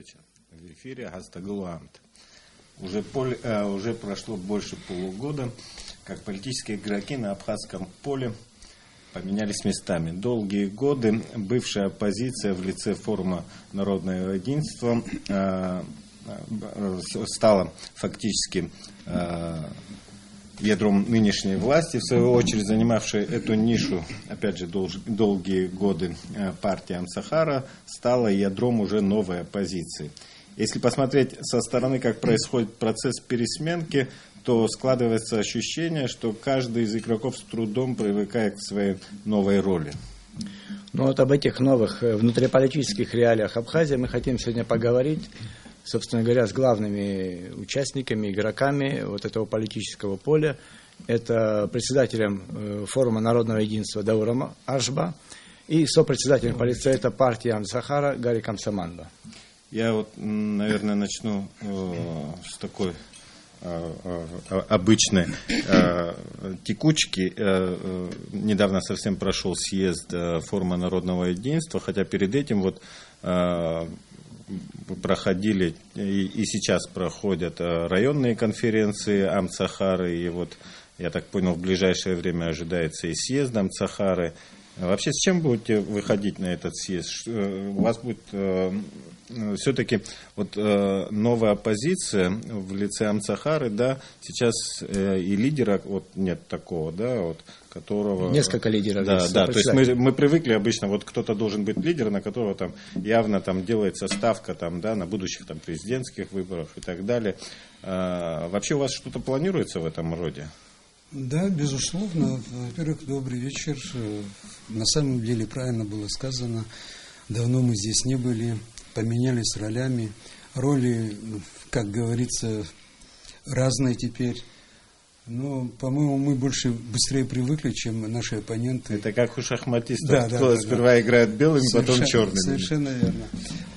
передача в эфире «Гастагылуамт». Уже прошло больше полугода, как политические игроки на абхазском поле поменялись местами. Долгие годы бывшая оппозиция в лице форума Народного единства стала фактически ядром нынешней власти, в свою очередь занимавшая эту нишу, опять же, долгие годы партия Амсахара, стала ядром уже новой оппозиции. Если посмотреть со стороны, как происходит процесс пересменки, то складывается ощущение, что каждый из игроков с трудом привыкает к своей новой роли. Ну вот об этих новых внутриполитических реалиях Абхазии мы хотим сегодня поговорить, собственно говоря, с главными участниками, игроками вот этого политического поля. Это председателем форума Народного единства Дауром Ашба и сопредседателем политсовета партии Амсахара Гариком Саманба. Я вот, наверное, начну с такой обычной текучки. Недавно совсем прошел съезд форума Народного единства, хотя перед этим вот проходили и сейчас проходят районные конференции Амсахары, и вот, я так понял, в ближайшее время ожидается и съезд Амсахары. Вообще, с чем будете выходить на этот съезд? У вас будет все-таки вот новая оппозиция в лице Амсахары, да, сейчас и лидера вот нет такого, да, вот, которого... Несколько лидеров. Да, да, то есть мы привыкли обычно, вот кто-то должен быть лидером, на которого там явно там делается ставка там, да, на будущих там президентских выборах и так далее. Вообще у вас что-то планируется в этом роде? Да, безусловно. Во-первых, добрый вечер. На самом деле правильно было сказано. Давно мы здесь не были, поменялись ролями. Роли, как говорится, разные теперь. Но, по-моему, мы быстрее привыкли, чем наши оппоненты. Это как у шахматистов. Кто сперва играет белыми, потом черными. Совершенно верно.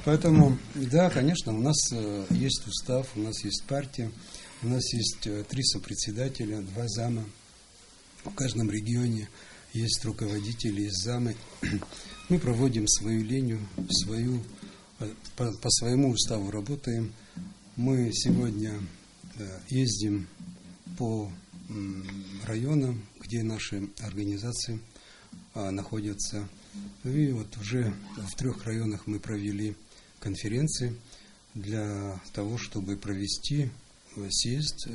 Поэтому, да, конечно, у нас есть устав, у нас есть партия. У нас есть 3 сопредседателя, 2 зама. В каждом регионе есть руководители, есть замы. Мы проводим свою линию, по своему уставу работаем. Мы сегодня ездим по районам, где наши организации находятся. И вот уже в 3 районах мы провели конференции для того, чтобы провести съезд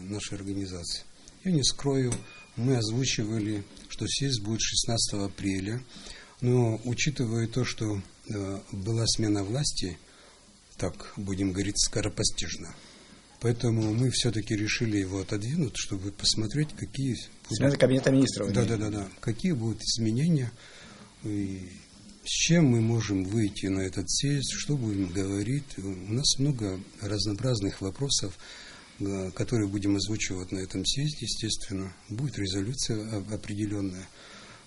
нашей организации. Я не скрою, мы озвучивали, что съезд будет 16 апреля, но учитывая то, что была смена власти, так будем говорить, скоропостижно, поэтому мы все-таки решили его отодвинуть, чтобы посмотреть, какие... Смена кабинета министров. Да. Какие будут изменения, и с чем мы можем выйти на этот съезд, что будем говорить. У нас много разнообразных вопросов, которые будем озвучивать на этом съезде, естественно. Будет резолюция определенная.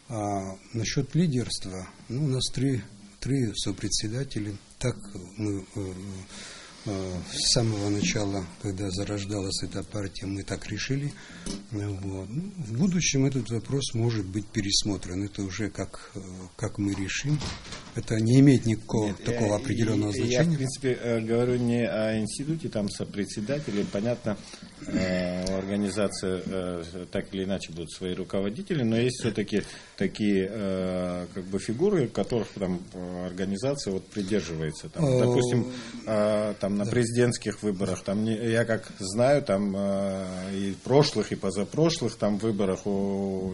А насчет лидерства, у нас три сопредседателя. Так мы с самого начала, когда зарождалась эта партия, мы так решили. Вот. В будущем этот вопрос может быть пересмотрен. Это уже как мы решим. Это не имеет никакого такого определенного значения. Я, в принципе, говорю не о институте, там сопредседатели. Понятно, у организации так или иначе будут свои руководители, но есть все-таки такие как бы фигуры, которых там организация вот придерживается. Там, допустим, там на президентских выборах, там я как знаю, там и прошлых, и позапрошлых там выборах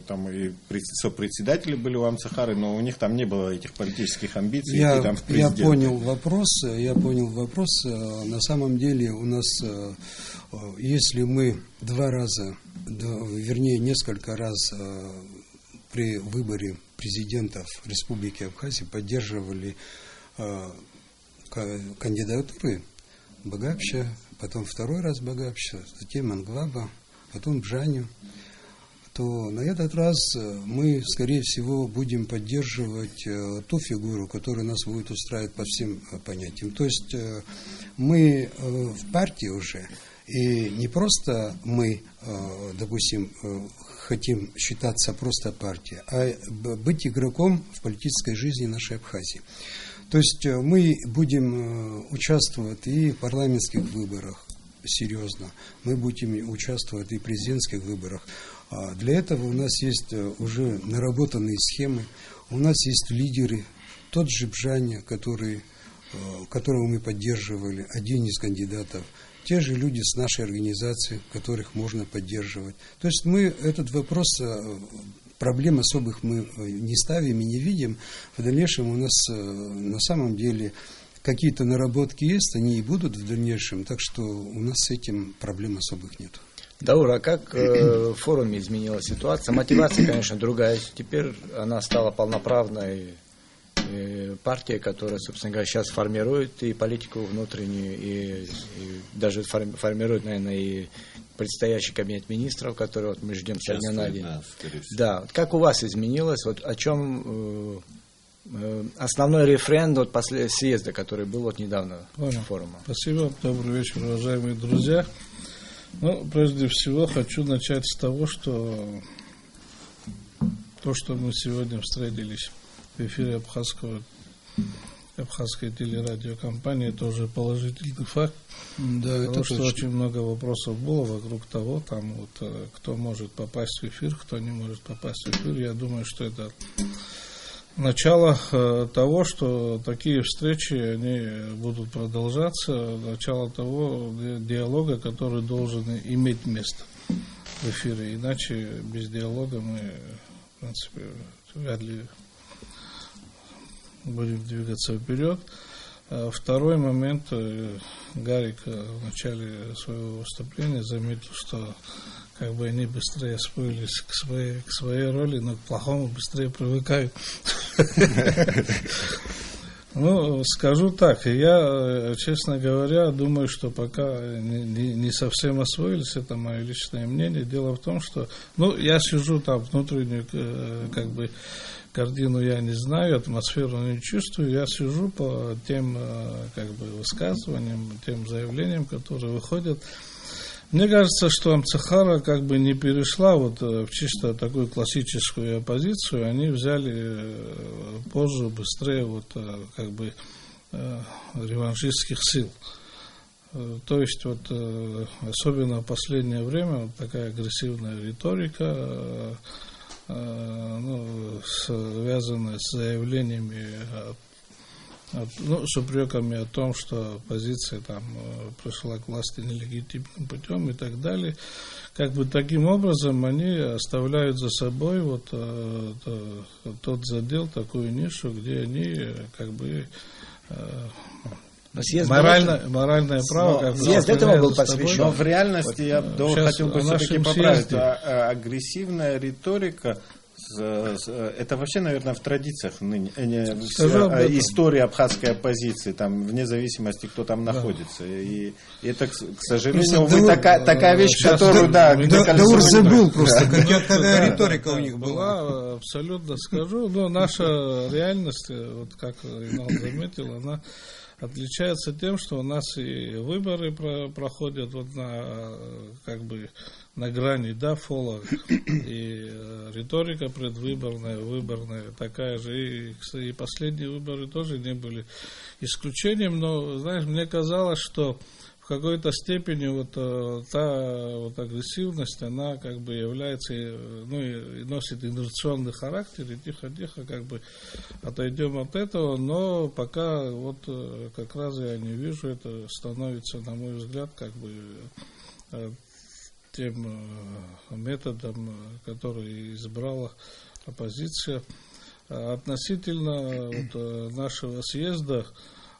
там и сопредседатели были у Амсахары, но у них там не было этих политических амбиций. Я понял вопрос. На самом деле у нас, если мы несколько раз при выборе президентов Республики Абхазия поддерживали кандидатуры Багапща, потом 2-й раз Багапща, затем Англаба, потом Бжаню, то на этот раз мы, скорее всего, будем поддерживать ту фигуру, которая нас будет устраивать по всем понятиям. То есть мы в партии уже, и не просто мы, допустим, хотим считаться просто партией, а быть игроком в политической жизни нашей Абхазии. То есть мы будем участвовать и в парламентских выборах, серьезно. Мы будем участвовать и в президентских выборах. Для этого у нас есть уже наработанные схемы, у нас есть лидеры. Тот же Бжаня, которого мы поддерживали, один из кандидатов. Те же люди с нашей организации, которых можно поддерживать. То есть мы этот вопрос, проблем особых мы не ставим и не видим. В дальнейшем у нас на самом деле какие-то наработки есть, они и будут в дальнейшем, так что у нас с этим проблем особых нет. Даур, а как в форуме изменилась ситуация? Мотивация, конечно, другая. Теперь она стала полноправной партией, которая, собственно говоря, сейчас формирует и политику внутреннюю, и даже формирует, наверное, и предстоящий кабинет министров, который вот мы ждем со дня на день. Да, как у вас изменилось? Вот о чем основной рефрен вот после съезда, который был вот недавно форума. Спасибо. Добрый вечер, уважаемые друзья. Ну, прежде всего, хочу начать с того, что мы сегодня встретились в эфире абхазской телерадиокомпании, это уже положительный факт. Да, потому что очень много вопросов было вокруг того, там вот, кто может попасть в эфир, кто не может попасть в эфир. Я думаю, что это начало того, что такие встречи, они будут продолжаться, начало того диалога, который должен иметь место в эфире. Иначе без диалога мы, в принципе, вряд ли будем двигаться вперед. Второй момент. Гарик в начале своего выступления заметил, что как бы они быстрее освоились к своей роли, но к плохому быстрее привыкают. Ну, скажу так, я, честно говоря, думаю, что пока не совсем освоились, это мое личное мнение. Дело в том, что, я сижу там внутреннюю, как бы, картину я не знаю, атмосферу не чувствую, я сижу по тем, как бы, высказываниям, тем заявлениям, которые выходят. Мне кажется, что Амцахара как бы не перешла вот в чисто такую классическую оппозицию, они взяли позже, быстрее вот как бы реваншистских сил. То есть вот особенно в последнее время вот такая агрессивная риторика, связанная с заявлениями с упреками о том, что оппозиция там пришла к власти нелегитимным путем и так далее. Как бы таким образом они оставляют за собой вот тот задел, такую нишу, где они как бы моральное право. Съезд этому был посвящен. Но в реальности я хотел бы все-таки поправить. Агрессивная риторика, это вообще, наверное, в традициях истории абхазской оппозиции, там, вне зависимости, кто там находится. И это, к сожалению, такая вещь, которую, Даур забыл просто, какая риторика у них была. Абсолютно скажу. Но наша реальность, вот как Инал заметил, она отличается тем, что у нас и выборы проходят вот как бы на грани, фола, и риторика предвыборная, выборная такая же, и последние выборы тоже не были исключением, но, знаешь, мне казалось, что в какой-то степени вот та вот агрессивность, она как бы является, и носит инерционный характер, и тихо-тихо как бы отойдем от этого, но пока вот как раз я не вижу, это становится, на мой взгляд, как бы тем методом, который избрала оппозиция. Относительно вот нашего съезда,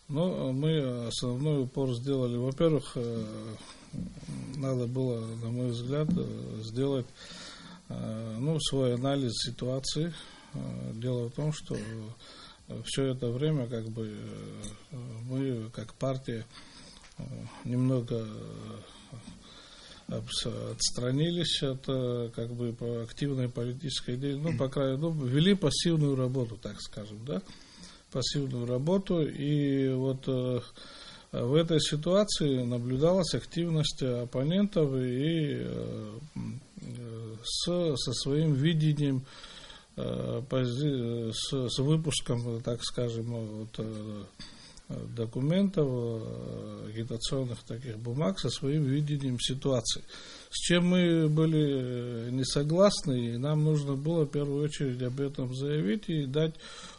мы основной упор сделали. Во-первых, надо было, на мой взгляд, сделать свой анализ ситуации. Дело в том, что все это время как бы мы, как партия, немного отстранились от как бы активной политической деятельности, вели пассивную работу, так скажем, пассивную работу, и вот в этой ситуации наблюдалась активность оппонентов и со своим видением с выпуском, так скажем, вот, документов, агитационных таких бумаг со своим видением ситуации. С чем мы были не согласны, и нам нужно было в первую очередь об этом заявить и дать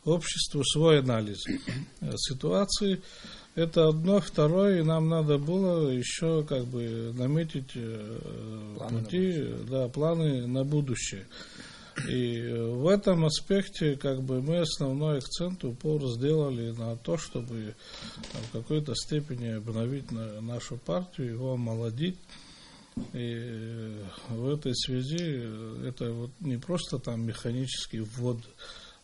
обществу свой анализ ситуации. Это одно. Второе, и нам надо было еще как бы наметить планы на будущее. И в этом аспекте как бы мы основной акцент, упор сделали на то, чтобы в какой-то степени обновить нашу партию, его омолодить. И в этой связи это вот не просто там механический ввод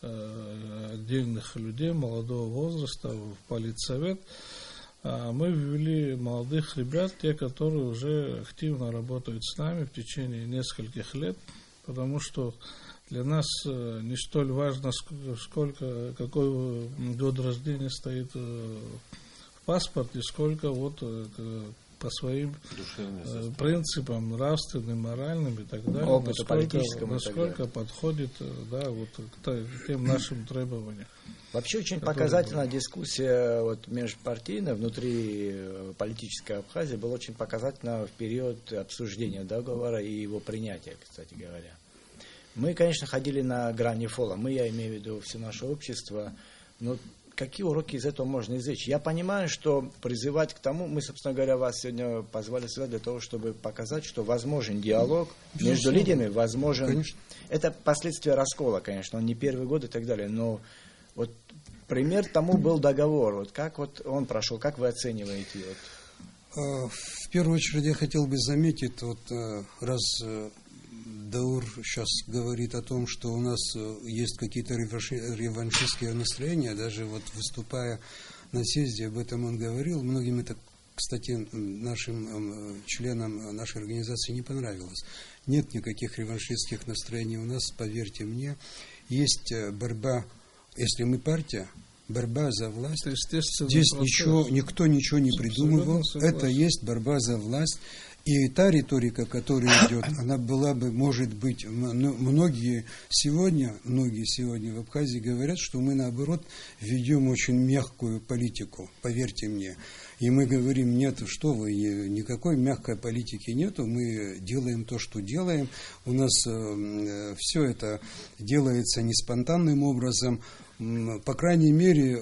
отдельных людей молодого возраста в политсовет, а мы ввели молодых ребят, те, которые уже активно работают с нами в течение нескольких лет, потому что для нас не столь важно, какой год рождения стоит в паспорте, сколько вот по своим принципам нравственным, моральным и так далее, насколько подходит вот к тем нашим требованиям. Вообще очень показательная дискуссия вот, межпартийная внутри политической Абхазии была очень показательна в период обсуждения договора и его принятия, кстати говоря. Мы, конечно, ходили на грани фола. Я имею в виду все наше общество. Но какие уроки из этого можно извлечь? Я понимаю, что призывать к тому, мы, собственно говоря, вас сегодня позвали сюда для того, чтобы показать, что возможен диалог между лидерами, возможен... Конечно. Это последствия раскола, конечно, он не первый год и так далее, но вот пример тому был договор. Вот как вот он прошел, как вы оцениваете? Вот? В первую очередь я хотел бы заметить, вот раз Даур сейчас говорит о том, что у нас есть какие-то реваншистские настроения, даже вот выступая на съезде, об этом он говорил. Многим это, кстати, нашим членам нашей организации не понравилось. Нет никаких реваншистских настроений у нас, поверьте мне. Есть борьба, если мы партия, борьба за власть. Здесь никто ничего не придумывал. Это есть борьба за власть. И та риторика, которая идет, она была бы, может быть, многие сегодня в Абхазии говорят, что мы, наоборот, ведем очень мягкую политику, поверьте мне. И мы говорим, нет, что вы, никакой мягкой политики нету, мы делаем то, что делаем. У нас все это делается не спонтанным образом. По крайней мере,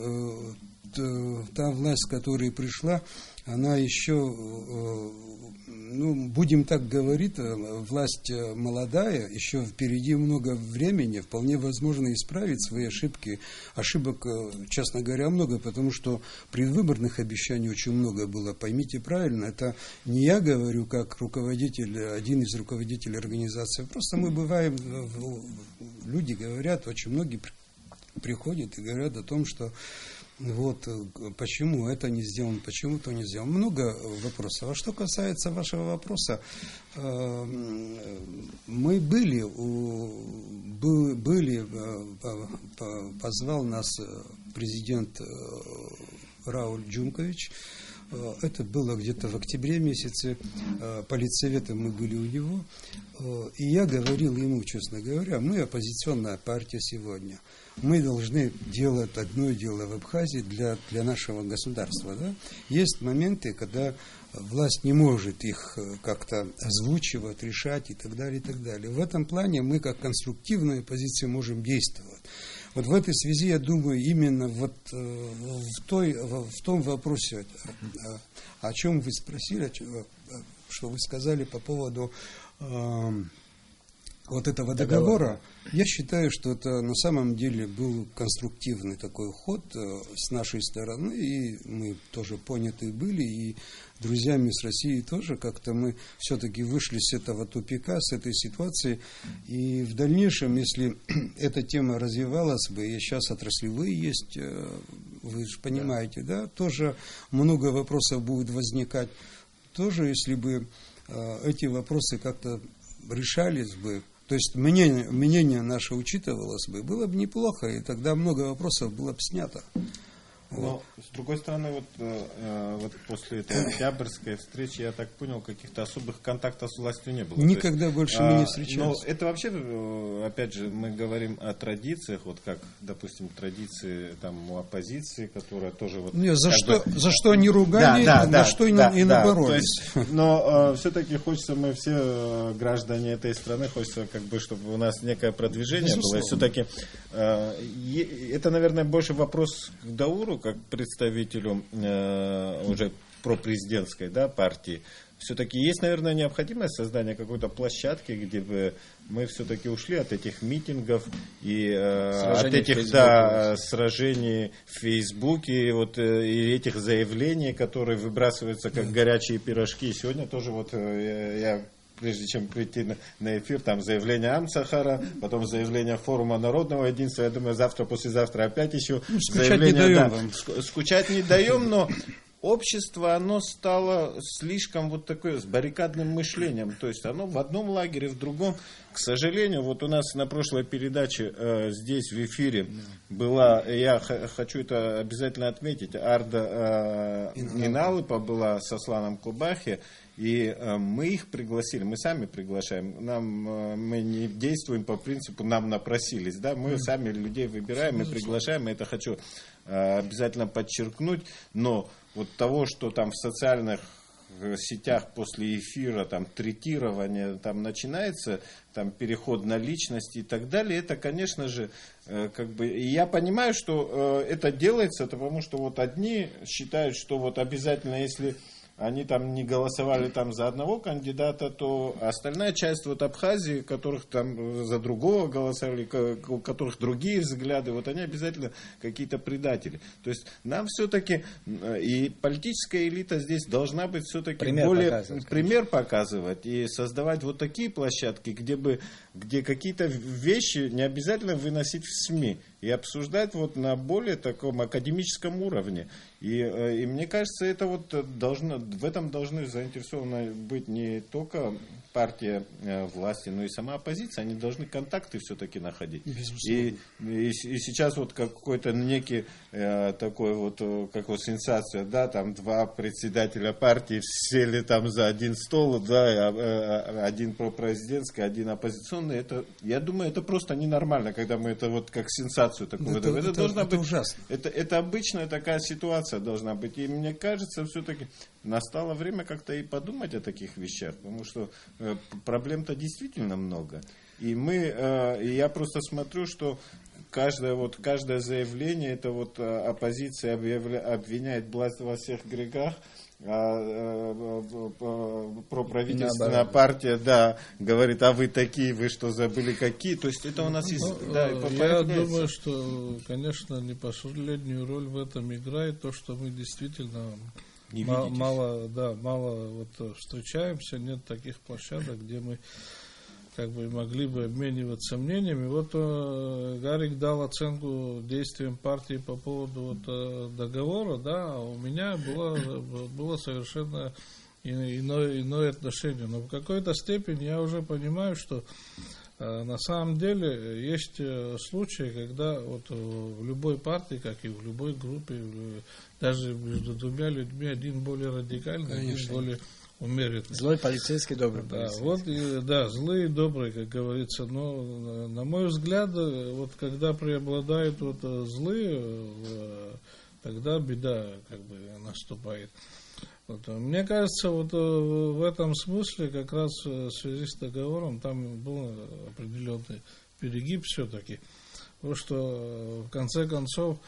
та власть, которая пришла, она еще, будем так говорить, власть молодая, еще впереди много времени, вполне возможно исправить свои ошибки. Ошибок, честно говоря, много, потому что предвыборных обещаний очень много было. Поймите правильно, это не я говорю как руководитель, один из руководителей организации, просто мы бываем, люди говорят, очень многие приходят и говорят о том, что вот почему это не сделано, почему то не сделано. Много вопросов. А что касается вашего вопроса, мы позвал нас президент Рауль Джункович. Это было где-то в октябре месяце. Политсоветом мы были у него. И я говорил ему, честно говоря, мы оппозиционная партия сегодня. Мы должны делать одно дело в Абхазии для нашего государства. Да? Есть моменты, когда власть не может их как-то озвучивать, решать и так далее, и так далее. В этом плане мы, как конструктивная оппозиция, можем действовать. Вот в этой связи, я думаю, именно вот в том вопросе, о чем вы спросили, что вы сказали по поводу вот этого договора, я считаю, что это на самом деле был конструктивный такой ход с нашей стороны, и мы тоже поняты были, и друзьями с Россией тоже как-то мы все-таки вышли с этого тупика, с этой ситуации, и в дальнейшем, если эта тема развивалась бы, и сейчас отраслевые есть, вы же понимаете, да, тоже много вопросов будет возникать, тоже если бы эти вопросы как-то решались бы, то есть мнение наше учитывалось бы, было бы неплохо, и тогда много вопросов было бы снято. Но, с другой стороны, вот после этой октябрьской встречи, я так понял, каких-то особых контактов с властью не было. Никогда больше мы не встречались. Но это вообще, опять же, мы говорим о традициях, вот как, допустим, традиции там у оппозиции, которая тоже вот... Нет, за что они ругали, на что и наборолись. Но все-таки хочется, мы все граждане этой страны, хочется, как бы, чтобы у нас некое продвижение было. Все-таки это, наверное, больше вопрос к Дауру, как представителю уже пропрезидентской, да, партии. Все-таки есть, наверное, необходимость создания какой-то площадки, где бы мы все-таки ушли от этих митингов и от этих сражений в Фейсбуке и этих заявлений, которые выбрасываются как горячие пирожки. Сегодня тоже я прежде чем прийти на эфир, там заявление Амцахара, потом заявление Форума Народного Единства, я думаю, завтра, послезавтра опять еще заявление. Скучать не даем, но общество, оно стало слишком вот такое с баррикадным мышлением, то есть оно в одном лагере, в другом. К сожалению, вот у нас на прошлой передаче здесь в эфире была, я хочу это обязательно отметить, Арда Иналыпа была с Асланом Кубахи, и мы их пригласили, мы сами приглашаем, мы не действуем по принципу «нам напросились», да, мы сами людей выбираем и приглашаем, и это хочу обязательно подчеркнуть, но вот того, что там в социальных сетях после эфира там третирование там начинается, там переход на личность и так далее, это, конечно же, как бы, и я понимаю, что это делается, потому что вот одни считают, что вот обязательно, если они там не голосовали там за одного кандидата, то остальная часть вот Абхазии, которых там за другого голосовали, у которых другие взгляды, вот они обязательно какие-то предатели. То есть нам все-таки, и политическая элита здесь должна быть все-таки пример показывать и создавать вот такие площадки, где какие-то вещи не обязательно выносить в СМИ и обсуждать вот на более таком академическом уровне. И мне кажется, это вот в этом должны заинтересованы быть не только партия власти, но и сама оппозиция. Они должны контакты все-таки находить. И сейчас вот какой-то некий такой вот, как вот сенсация, да, там два председателя партии сели там за один стол, да, один пропрезидентский, один оппозиционный. Это, я думаю, это просто ненормально, когда мы это вот как сенсацию такую выдаем. Это должна быть ужасно. Это обычная такая ситуация должна быть. И мне кажется, все-таки настало время как-то и подумать о таких вещах, потому что проблем-то действительно много. И я просто смотрю, что каждое заявление, это вот оппозиция обвиняет власть во всех грехах, проправительственная партия, да, говорит, а вы такие, вы что, забыли какие? То есть это у нас есть... Я думаю, что, конечно, не последнюю роль в этом играет то, что мы действительно мало вот встречаемся, нет таких площадок, где мы как бы могли бы обмениваться мнениями. Вот Гарик дал оценку действиям партии по поводу договора, да, а у меня было совершенно иное отношение. Но в какой-то степени я уже понимаю, что на самом деле есть случаи, когда вот в любой партии, как и в любой группе, даже между двумя людьми один более радикальный, один более умеренный. Злой полицейский, добрый полицейский. Да, злые и добрые, как говорится. Но, на мой взгляд, вот когда преобладают вот злые, тогда беда как бы наступает. Вот. Мне кажется, вот в этом смысле, как раз в связи с договором, там был определенный перегиб все-таки. Потому что, в конце концов,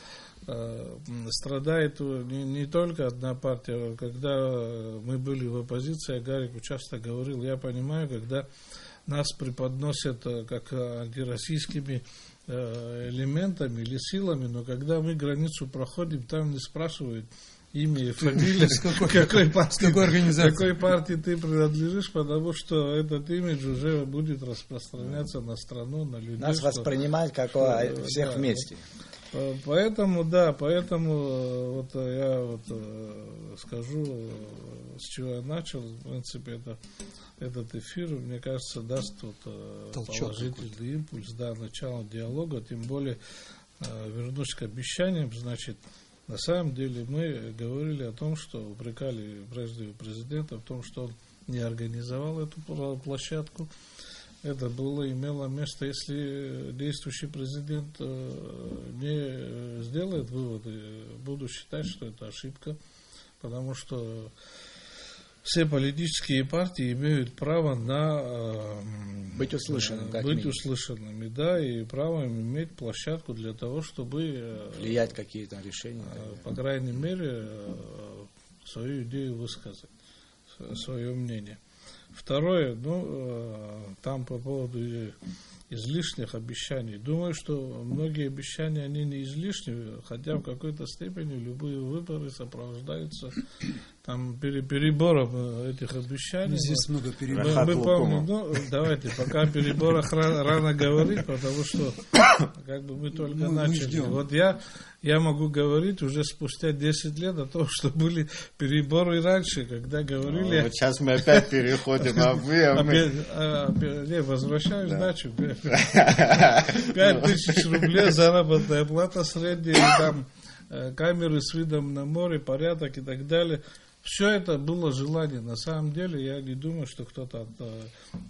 страдает не только одна партия. Когда мы были в оппозиции, Гарик часто говорил, я понимаю, когда нас преподносят как антироссийскими элементами или силами, но когда мы границу проходим, там не спрашивают имя и фамилия, какой партии ты принадлежишь, потому что этот имидж уже будет распространяться на страну, на людей. Нас воспринимают как всех вместе. Поэтому вот я скажу, с чего я начал. В принципе, этот эфир, мне кажется, даст положительный импульс, да, начало диалога. Тем более, вернусь к обещаниям, значит, На самом деле мы говорили о том, что упрекали прежде президента в том, что он не организовал эту площадку. Это имело место, если действующий президент не сделает выводы, буду считать, что это ошибка, потому что все политические партии имеют право на быть услышанными, да, и право иметь площадку для того, чтобы влиять какие-то решения, по крайней мере, свою идею высказать, свое мнение. Второе, там по поводу излишних обещаний. Думаю, что многие обещания, они не излишние, хотя в какой-то степени любые выборы сопровождаются там перебором этих обещаний. Здесь много переборов. Мы помним, давайте, пока о переборах рано говорить, потому что как бы мы только начали. Вот я могу говорить уже спустя 10 лет о том, что были переборы раньше, когда говорили... Вот сейчас мы опять переходим, Не, возвращаюсь дачу. 5000 рублей заработная плата средняя, там камеры с видом на море, порядок и так далее. Все это было желание. На самом деле, я не думаю, что кто-то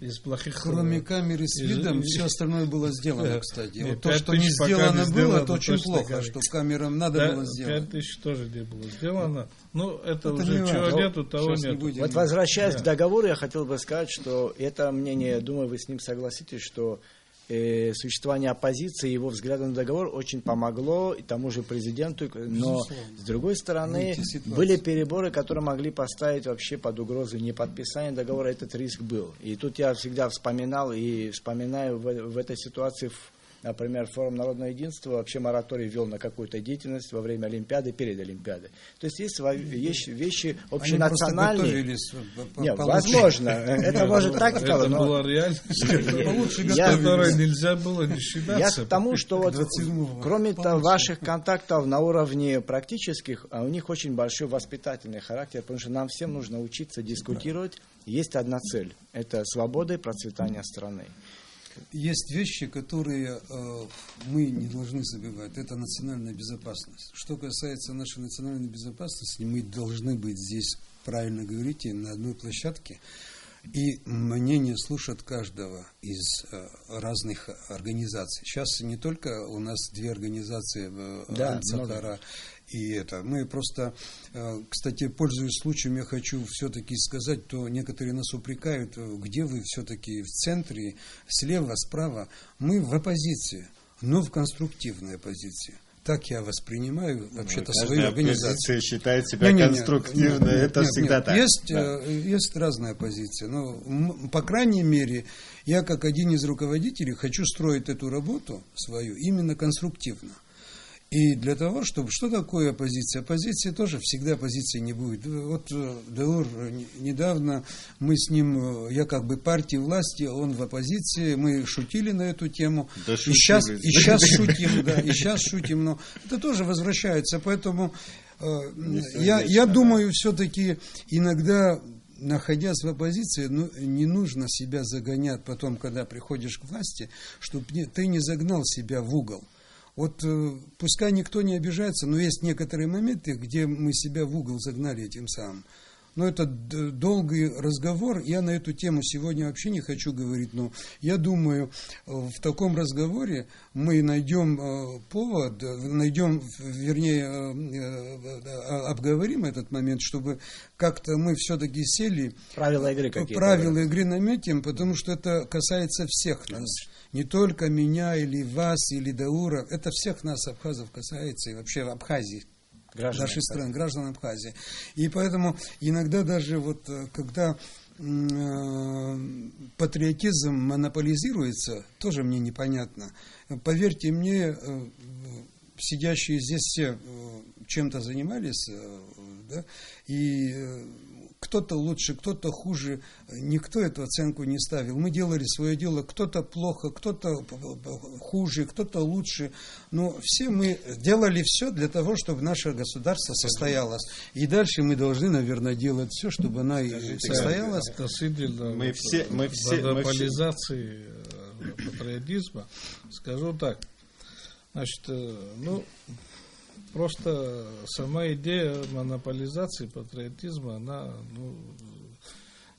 из плохих... Кроме камеры с видом, все остальное было сделано, кстати. Вот то, что не сделано было, это очень плохо, что камерам надо было сделать. 5000 тоже не было сделано. Ну, это уже чего нету, того нет. Вот возвращаясь к договору, я хотел бы сказать, что это мнение, думаю, вы с ним согласитесь, что существование оппозиции, его взгляды на договор очень помогло и тому же президенту, но с другой стороны были переборы, которые могли поставить вообще под угрозу неподписание договора, этот риск был. И тут я всегда вспоминал и вспоминаю в этой ситуации, например, Форум Народного Единства вообще мораторий ввел на какую-то деятельность во время Олимпиады, перед Олимпиадой. То есть есть вещи общенациональные. Нет, возможно, это может так сказать. Это была реальность, которой нельзя было не считаться. Я к тому, что вот, кроме ваших контактов на уровне практических, у них очень большой воспитательный характер, потому что нам всем нужно учиться дискутировать. Есть одна цель – это свобода и процветание страны. Есть вещи, которые мы не должны забывать. Это национальная безопасность. Что касается нашей национальной безопасности, мы должны быть здесь, правильно говорите, на одной площадке. И мнение слушать каждого из разных организаций. Сейчас не только у нас две организации, Ансахара и это. Мы просто, кстати, пользуясь случаем, я хочу все-таки сказать, то некоторые нас упрекают, где вы все-таки в центре, слева, справа. Мы в оппозиции, но в конструктивной оппозиции. Так я воспринимаю вообще-то свою организацию. Считает себя конструктивной, это всегда так. Есть разная позиция, но, по крайней мере, я как один из руководителей хочу строить эту работу свою именно конструктивно. И для того, чтобы... Что такое оппозиция? Оппозиция тоже всегда оппозиции не будет. Вот Даур, недавно мы с ним, я как бы партии власти, он в оппозиции, мы шутили на эту тему. Да, и сейчас шутим, но это тоже возвращается. Поэтому я думаю, все-таки иногда, находясь в оппозиции, не нужно себя загонять потом, когда приходишь к власти, чтобы ты не загнал себя в угол. Вот пускай никто не обижается, но есть некоторые моменты, где мы себя в угол загнали этим самым. Но это долгий разговор, я на эту тему сегодня вообще не хочу говорить, но я думаю, в таком разговоре мы найдем повод, обговорим этот момент, чтобы как-то мы все-таки сели... Правила игры какие-то. Правила игры наметим, потому что это касается всех нас. Не только меня, или вас, или Даура. Это всех нас, абхазов, касается, и вообще в Абхазии. Нашей страны, граждан Абхазии. И поэтому иногда даже вот когда патриотизм монополизируется, тоже мне непонятно. Поверьте мне, сидящие здесь все чем-то занимались, да, и кто-то лучше, кто-то хуже, никто эту оценку не ставил. Мы делали свое дело, кто-то плохо, кто-то хуже, кто-то лучше, но все мы делали все для того, чтобы наше государство состоялось. И дальше мы должны, наверное, делать все, чтобы оно и состоялось. Относительно монополизации патриотизма, скажу так, значит, просто сама идея монополизации патриотизма, она, ну,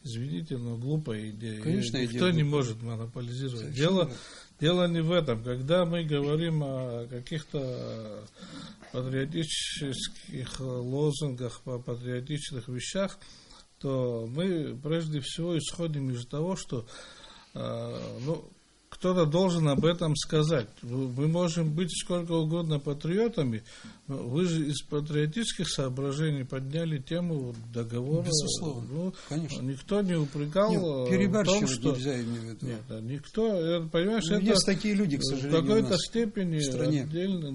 извините, но глупая идея. Конечно, Никто не может монополизировать. Дело не в этом. Когда мы говорим о каких-то патриотических лозунгах, о патриотичных вещах, то мы прежде всего исходим из того, что кто-то должен об этом сказать. Мы можем быть сколько угодно патриотами, но вы же из патриотических соображений подняли тему договора. Безусловно, ну, конечно. Никто не упрекал в том, что... нельзя, имею в виду. Нет, никто, понимаешь, это есть такие люди, к сожалению, в какой-то у нас степени в стране. отдельно,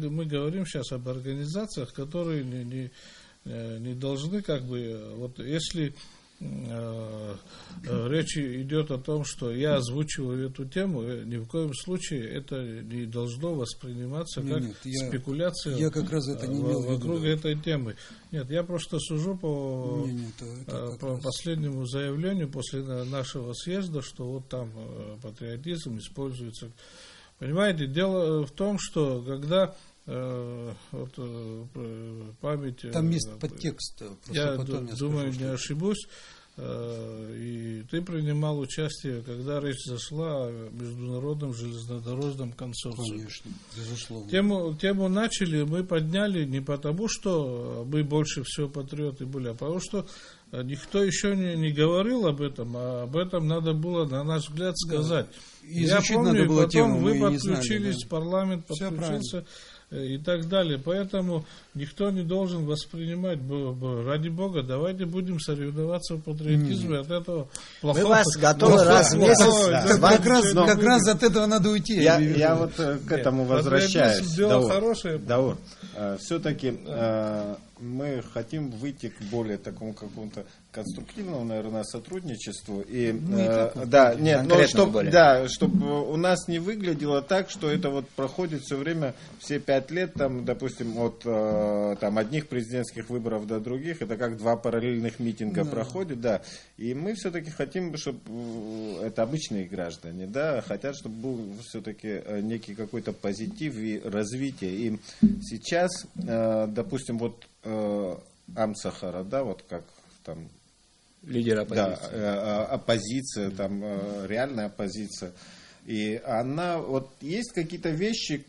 мы говорим сейчас об организациях, которые не должны, как бы, вот если речь идет о том, что я озвучиваю эту тему, ни в коем случае это не должно восприниматься как спекуляция я как раз это не имел вокруг этой темы. Нет, я просто сужу по последнему заявлению после нашего съезда, что вот там патриотизм используется. Понимаете, дело в том, что когда память... Там есть подтекст. Я думаю, не ошибусь. И ты принимал участие, когда речь зашла о международном железнодорожном консорциуме. Конечно, безусловно. Тему начали, мы подняли не потому, что мы больше всего патриоты были, а потому что никто еще не говорил об этом, а об этом надо было, на наш взгляд, сказать. Да. Я помню, потом тему, вы подключились, парламент подключился и так далее. Поэтому никто не должен воспринимать, ради Бога, давайте будем соревноваться в патриотизме, от этого плохого. Мы вас готовы раз в месяц. Как раз от этого надо уйти. Я вот к этому возвращаюсь. Даур, все-таки мы хотим выйти к более такому какому-то конструктивному, наверное, сотрудничеству. И, чтобы у нас не выглядело так, что это вот проходит все время, все 5 лет, там, допустим, от там, одних президентских выборов до других, это как 2 параллельных митинга проходит, да. И мы все-таки хотим, чтобы это обычные граждане, да, хотят, чтобы был все-таки некий какой-то позитив и развитие. И сейчас, допустим, вот Амсахара, да, вот как там лидер оппозиции. Да, оппозиция, там реальная оппозиция. И она, вот есть какие-то вещи,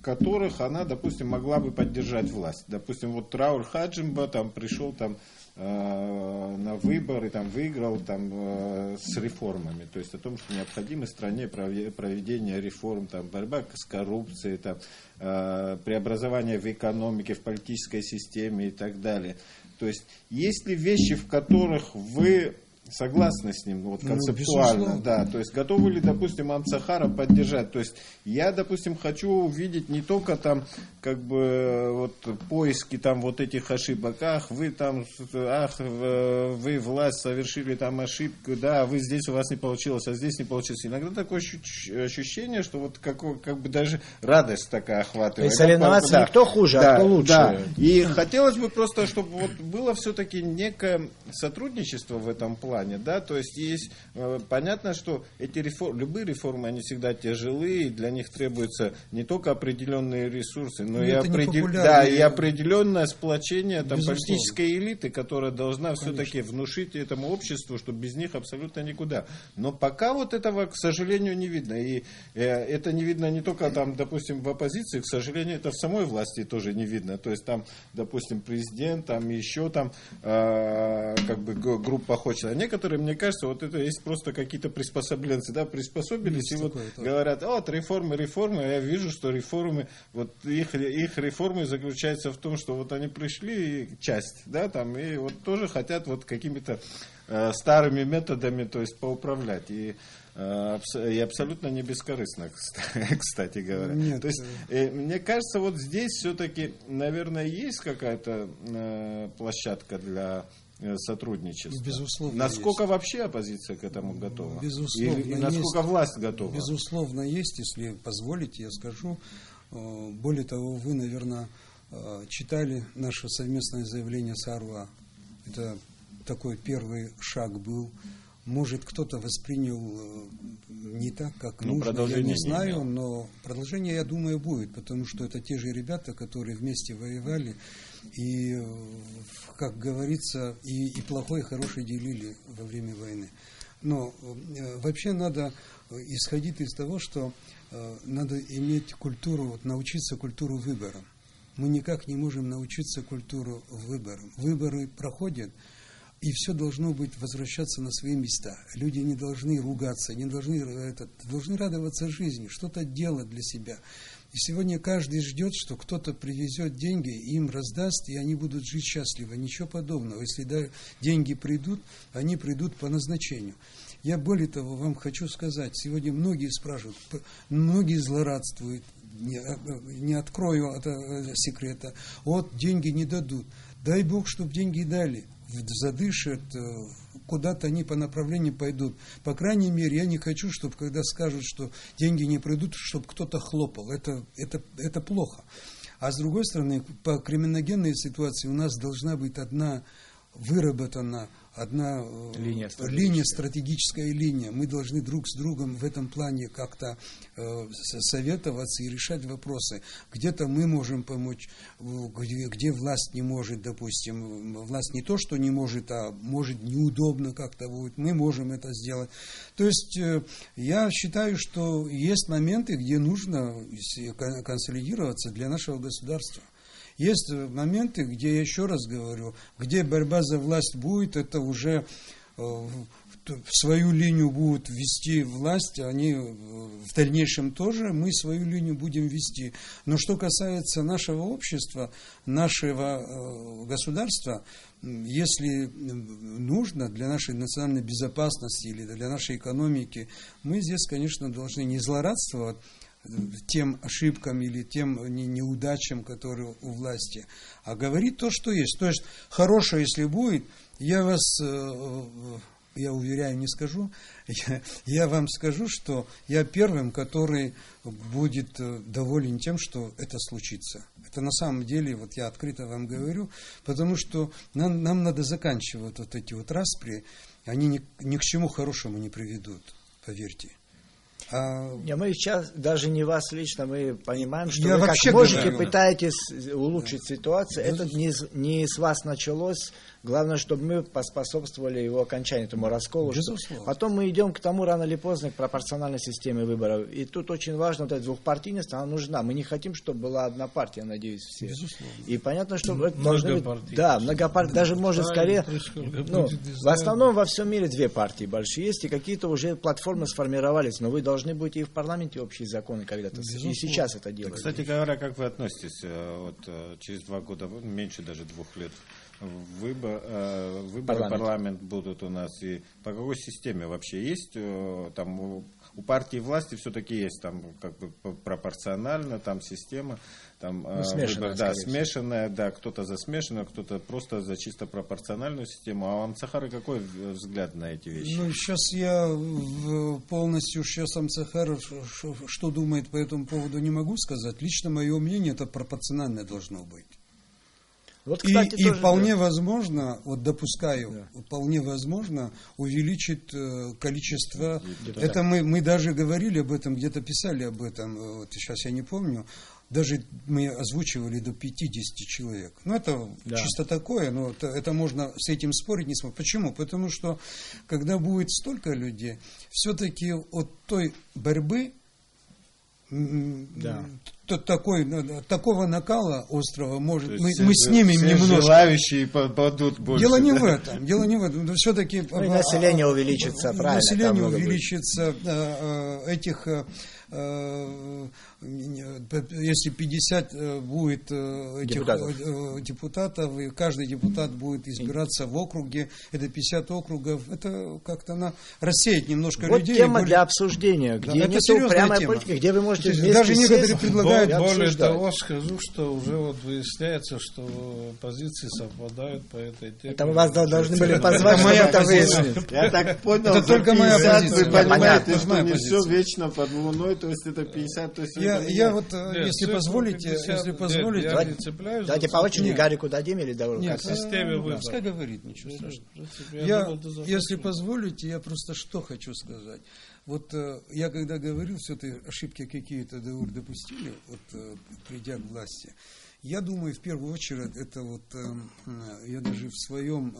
которых она, допустим, могла бы поддержать власть. Допустим, вот Рауль Хаджимба там пришел там на выборы, там выиграл там с реформами, то есть о том, что необходимо в стране проведение реформ, там борьба с коррупцией, там преобразование в экономике, в политической системе и так далее. То есть есть ли вещи, в которых вы согласны с ним, вот концептуально, да, то есть готовы ли, допустим, Амсахара поддержать, то есть я, допустим, хочу увидеть не только там, как бы, вот, поиски там вот этих ошибок, вы там, вы, власть, совершили там ошибку, да, вы здесь у вас не получилось, а здесь не получилось. Иногда такое ощущение, что вот как бы даже радость такая охватывает. И соревноваться никто хуже, а кто лучше. Да. И хотелось бы просто, чтобы вот было все-таки некое сотрудничество в этом плане. Да, то есть понятно, что эти реформы, любые реформы, они всегда тяжелые, для них требуются не только определенные ресурсы, но и определенное сплочение там, политической элиты, которая должна все-таки внушить этому обществу, что без них абсолютно никуда. Но пока вот этого, к сожалению, не видно. И это не видно не только там, допустим, в оппозиции, к сожалению, это в самой власти тоже не видно. То есть там, допустим, президент, там еще там как бы группа хочет. Некоторые, мне кажется, вот это есть просто какие-то приспособленцы, да, приспособились, есть и вот говорят, вот реформы, а я вижу, что реформы, вот их реформы заключаются в том, что вот они пришли, часть, да, там, и вот тоже хотят вот какими-то старыми методами, то есть поуправлять, и абсолютно не бескорыстно, кстати говоря. Нет. То есть, мне кажется, вот здесь все-таки, наверное, есть какая-то площадка для сотрудничества. Безусловно, насколько есть. Вообще оппозиция к этому готова? Безусловно, и насколько есть. Власть готова? Безусловно, есть. Если позволите, я скажу. Более того, вы, наверное, читали наше совместное заявление с АРВА. Это такой первый шаг был Может, кто-то воспринял не так, как нужно, я не знаю, но продолжение, я думаю, будет, потому что это те же ребята, которые вместе воевали, и, как говорится, и плохое, и хорошее делили во время войны. Но вообще надо исходить из того, что надо иметь культуру, научиться культуру выбора. Мы никак не можем научиться культуру выбора. Выборы проходят, и все должно быть возвращаться на свои места. Люди не должны ругаться, должны радоваться жизни, что-то делать для себя. И сегодня каждый ждет, что кто-то привезет деньги, им раздаст, и они будут жить счастливо. Ничего подобного. Если деньги придут, они придут по назначению. Я более того вам хочу сказать, сегодня многие спрашивают, многие злорадствуют, не открою это секрета, вот деньги не дадут. Дай Бог, чтобы деньги дали. Задышат, куда-то они по направлению пойдут. По крайней мере, я не хочу, чтобы когда скажут, что деньги не придут, чтобы кто-то хлопал. Это плохо. А с другой стороны, по криминогенной ситуации у нас должна быть одна линия, стратегическая линия. Мы должны друг с другом в этом плане как-то советоваться и решать вопросы. Где-то мы можем помочь, где власть не может, допустим, власть не то, что не может, а может неудобно как-то будет, мы можем это сделать. То есть я считаю, что есть моменты, где нужно консолидироваться для нашего государства. Есть моменты, где, я еще раз говорю, где борьба за власть будет, это уже в свою линию будут вести власть, они в дальнейшем тоже, мы свою линию будем вести. Но что касается нашего общества, нашего государства, если нужно для нашей национальной безопасности или для нашей экономики, мы здесь, конечно, должны не злорадствовать тем ошибкам или тем неудачам, которые у власти, а говорить то, что есть. То есть, хорошее, если будет, я уверяю, не скажу, я вам скажу, что я первым, который будет доволен тем, что это случится. Это на самом деле, вот я открыто вам говорю, потому что нам надо заканчивать вот эти вот распри, они ни к чему хорошему не приведут, поверьте. Мы сейчас, даже не вас лично, мы понимаем, что вы как можете пытаетесь улучшить ситуацию. Это не с вас началось. Главное, чтобы мы поспособствовали его окончанию, этому расколу. Потом мы идем к тому, рано или поздно, к пропорциональной системе выборов. И тут очень важно, вот эта двухпартийность, она нужна. Мы не хотим, чтобы была одна партия, надеюсь, все. Безусловно. И понятно, что должны быть... Да, многопартия. Даже, может, скорее... в основном во всем мире две партии большие есть, и какие-то уже платформы сформировались. Но вы должны будете и в парламенте общие законы когда-то. И сейчас это делаете. Кстати говоря, как вы относитесь через 2 года, меньше даже 2 лет, выборы в парламент будут у нас, и по какой системе вообще есть? Там у партии власти все-таки есть там как бы пропорционально, там система, там смешанная, выбор, смешанная, кто-то за смешанную, кто-то просто за чисто пропорциональную систему. А у Амцахара какой взгляд на эти вещи? Сейчас я полностью, Амцахар что думает по этому поводу, не могу сказать. Лично мое мнение, это пропорциональное должно быть. Вот, кстати, и вполне возможно, допускаю, вполне возможно увеличить количество. Это мы даже говорили об этом, где-то писали об этом, сейчас я не помню. Даже мы озвучивали до 50 человек. Это чисто такое, но это можно с этим спорить, не спорить. Почему? Потому что, когда будет столько людей, все-таки от той борьбы, такого накала острова может мы снимем немножко. Желающие падут больше. Дело не в этом. Все-таки население увеличится, правильно. Население увеличится, этих, если 50 будет этих депутатов, и каждый депутат будет избираться в округе, это 50 округов, это как-то рассеять немножко людей. Вот тема для обсуждения, где нету прямой политики, где вы можете даже некоторые предлагают обсуждают. Более того, скажу, что уже вот выясняется, что позиции совпадают по этой теме. Это вас должны были позвать, чтобы это выяснить. Я так понял, Это только моя позиция. вы понимаете, Понятно. что не все Позиция. вечно под луной, то есть это 50, то есть Я вот, Нет, если цифру позволите, 50, если нет, позволите, я не цепляюсь. Давайте за по очереди Нет. Гарику дадим или Дауру? нет, в системе выбора. пускай говорит, ничего страшного. В принципе, Я, думал, ты захочешь. если позволите, я просто что хочу сказать. Вот я когда говорил, все-таки ошибки какие-то Даур допустили, вот придя к власти, я думаю, в первую очередь, это вот, я даже в своем,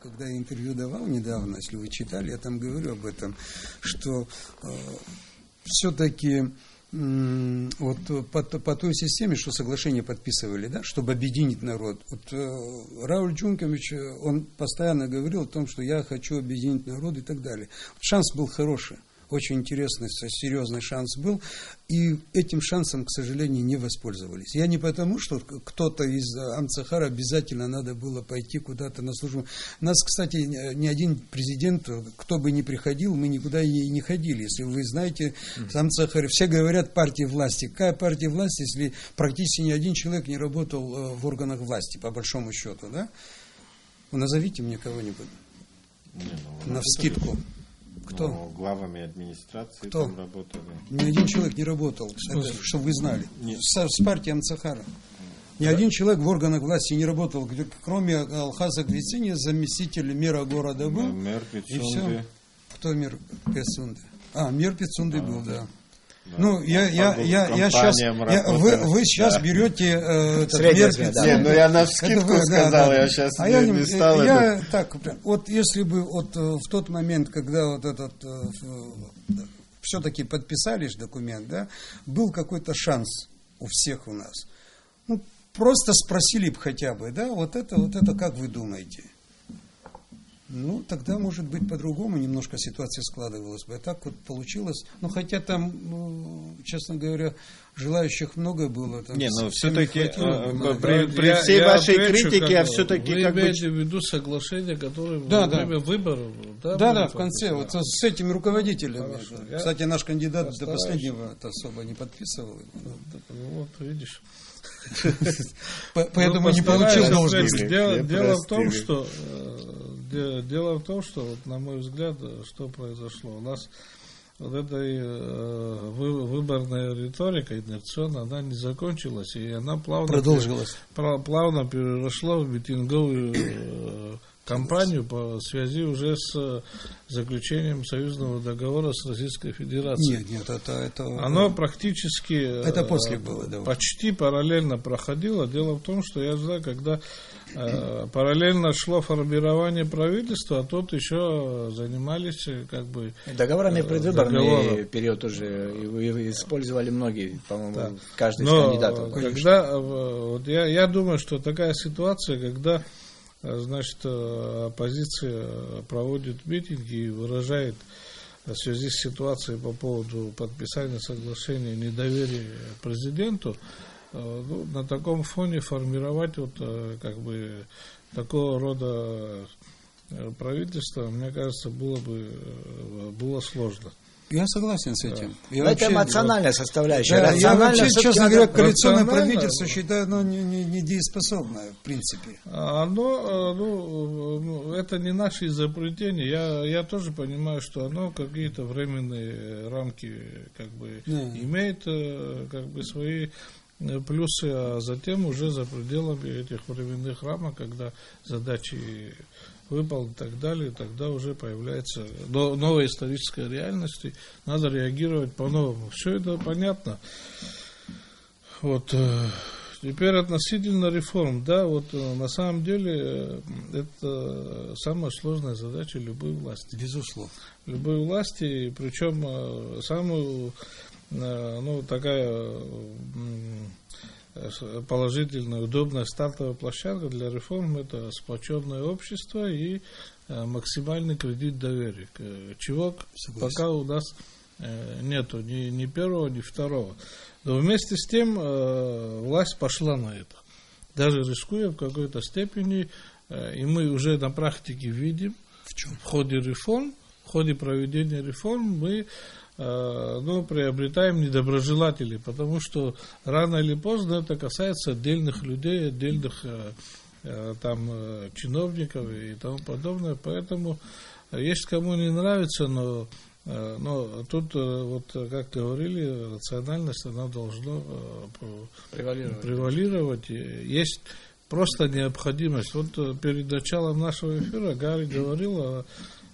когда я интервью давал недавно, если вы читали, я там говорю об этом, что все-таки вот по той системе, что соглашение подписывали, да, чтобы объединить народ. Вот Рауль Джункович, он постоянно говорил о том, что я хочу объединить народ и так далее. Вот шанс был хороший. Очень интересный, серьезный шанс был, и этим шансом, к сожалению, не воспользовались. Я не потому, что кто-то из Амцахара обязательно надо было пойти куда-то на службу. Нас, кстати, ни один президент, кто бы ни приходил, мы никуда и не ходили. Если вы знаете, в Амцахаре все говорят партия власти. Какая партия власти, если практически ни один человек не работал в органах власти, по большому счету, да? Назовите мне кого-нибудь навскидку. Кто? Ну, главами администрации Кто? там работали. Ни один человек не работал, это, чтобы вы знали. С партией Амцахара. Ни один человек в органах власти не работал, кроме Алхаза Гвицини, заместитель мэра города был. Мэр И Пицунды. все. Кто мэр Пицунды? Мэр Пицунды был, да. Да. Ну, я сейчас, Компаниям вы сейчас да. берете этот Средняя мэр звезда. Пицунды. Не, ну я навскидку Это вы, сказал, да. я сейчас А не стал я это. так, вот если бы вот в тот момент, когда вот этот все-таки подписали же документ, да, был какой-то шанс у всех у нас. Ну, просто спросили бы хотя бы, да, вот это как вы думаете? Ну, тогда, может быть, по-другому немножко ситуация складывалась бы. А так вот получилось. Ну, хотя там, честно говоря, желающих много было. Там Не, но всем все-таки хватило. при всей вашей критике, а все-таки вы как бы... имеете в виду соглашение, которое Да, во время выборов... Да, в конце, вот с этими руководителями. Хорошо. Кстати, наш кандидат до постараюсь. последнего особо не подписывал. Вот, видишь. Поэтому Ну, не получил постараюсь. должность. Дело в том, что вот, на мой взгляд, что произошло. У нас вот эта выборная риторика инерционная, она не закончилась, и она Продолжилась. плавно переросла в митинговую кампанию по связи уже с заключением союзного договора с Российской Федерацией. Нет, это... Оно практически Это после было, да. почти параллельно проходило. Дело в том, что я знаю, когда параллельно шло формирование правительства, а тут еще занимались как бы... Договорами предвыборный договором. период уже и использовали многие, по-моему, Да. каждый из Но кандидатов. когда, вот я думаю, что такая ситуация, когда, значит, оппозиция проводит митинги и выражает в связи с ситуацией по поводу подписания соглашения недоверия президенту, ну, на таком фоне формировать вот как бы такого рода правительство, мне кажется, было сложно. Я согласен с этим. Я Но это вообще- эмоциональная составляющая. Да, я Рационально вообще, всё-таки честно надо- говоря, коалиционное рационально. правительство считаю, оно не дееспособное, в принципе. Оно, ну, это не наши изобретения. Я тоже понимаю, что оно какие-то временные рамки как бы Да. имеет как бы свои плюсы, а затем уже за пределами этих временных рамок, когда задачи выполнены и так далее, тогда уже появляется новая историческая реальность, и надо реагировать по-новому. Все это понятно. Вот. Теперь относительно реформ. Да, вот на самом деле это самая сложная задача любой власти. Безусловно. Любой власти, причем самую, ну, такая положительная, удобная стартовая площадка для реформ — это сплоченное общество и максимальный кредит доверия, чего Согласен. пока у нас нету ни первого, ни второго. Но вместе с тем власть пошла на это, даже рискуя в какой-то степени, и мы уже на практике видим, в ходе реформ, в ходе проведения реформ мы приобретаем недоброжелателей, потому что рано или поздно это касается отдельных людей, отдельных чиновников и тому подобное. Поэтому есть кому не нравится, но тут, как говорили, рациональность, она должна превалировать. Есть просто необходимость. Перед началом нашего эфира Гарри говорил,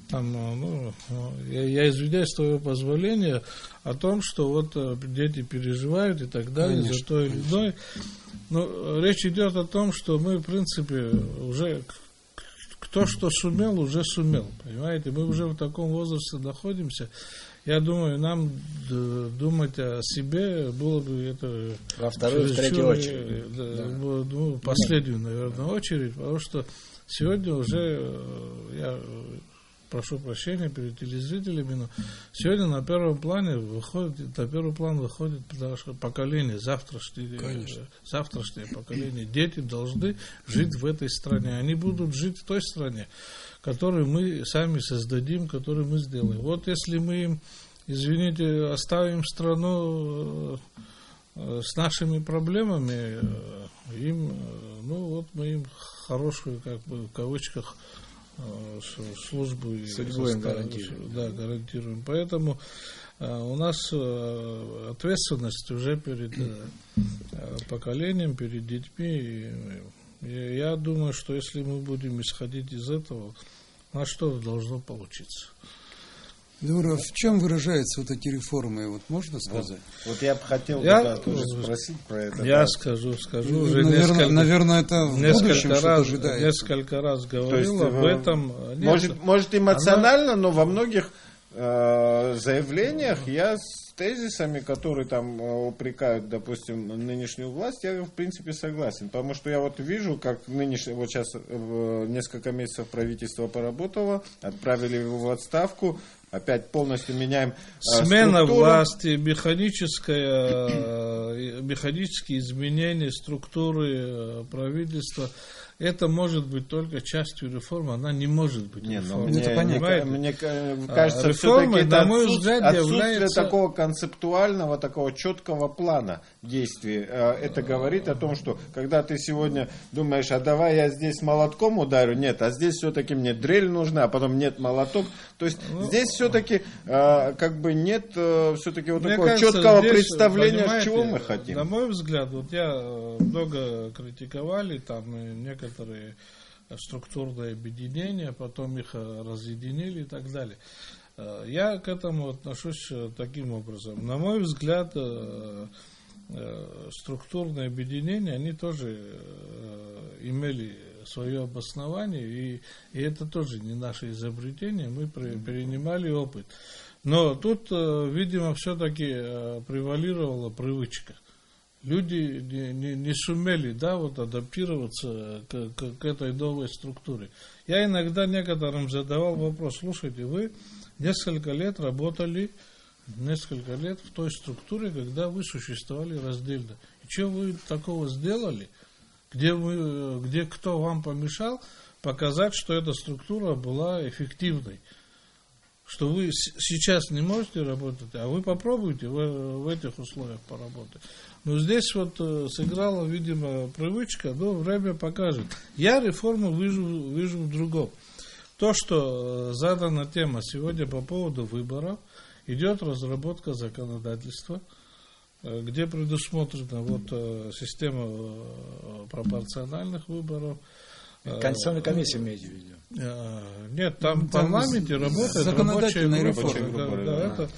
я извиняюсь, с твоего позволения, о том, что дети переживают и так далее, за то или иное. Но речь идет о том, что мы, в принципе, уже кто что сумел, уже сумел. Понимаете, мы уже в таком возрасте находимся. Я думаю, нам думать о себе было бы это... Во вторую, в третью очередь. Последнюю, наверное, очередь, потому что сегодня уже, я прошу прощения перед телезрителями, но сегодня на первый план выходит наше поколение, завтрашнее поколение. Дети должны жить в этой стране. Они будут жить в той стране, которую мы сами создадим, которую мы сделаем. Если мы им, извините, оставим страну с нашими проблемами, мы им хорошую, в кавычках, службу гарантируем. Поэтому у нас ответственность уже перед поколением, перед детьми. И я думаю, что если мы будем исходить из этого, у нас что должно получиться? Дура, в чем выражаются эти реформы? Можно сказать? Я бы хотел тоже спросить про это. Я скажу уже наверное, это в будущем что-то ожидается. Несколько раз говорил об этом. Может эмоционально, но во многих заявлениях я с тезисами, которые там упрекают, допустим, нынешнюю власть, я в принципе согласен. Потому что я вижу, как сейчас несколько месяцев правительство поработало, отправили его в отставку, опять полностью меняем смена власти, механические изменения структуры правительства. Это может быть только частью реформы, она не может быть реформой. Мне кажется, все-таки это отсутствие такого концептуального, такого четкого плана действий. Это говорит о том, что когда ты сегодня думаешь, давай я здесь молотком ударю, нет, а здесь все-таки мне дрель нужна, а потом нет молоток. То есть здесь все-таки нет все-таки такого четкого представления, чего мы хотим. На мой взгляд, я много критиковали некоторые структурные объединения, потом их разъединили и так далее. Я к этому отношусь таким образом. На мой взгляд, структурные объединения, они тоже имели свое обоснование, и это тоже не наше изобретение, мы перенимали опыт. Но тут, видимо, все-таки превалировала привычка. Люди не сумели адаптироваться к этой новой структуре. Я иногда некоторым задавал вопрос: слушайте, вы несколько лет работали, в той структуре, когда вы существовали раздельно. И что вы такого сделали, где кто вам помешал показать, что эта структура была эффективной? Что вы сейчас не можете работать, а вы попробуйте в этих условиях поработать. Но здесь сыграла, видимо, привычка, время покажет. Я реформу вижу в другом. То, что задана тема сегодня по поводу выборов, идет разработка законодательства, где предусмотрена система пропорциональных выборов. Конституционная комиссия имеете в виду? Нет, там в парламенте работает рабочая группа.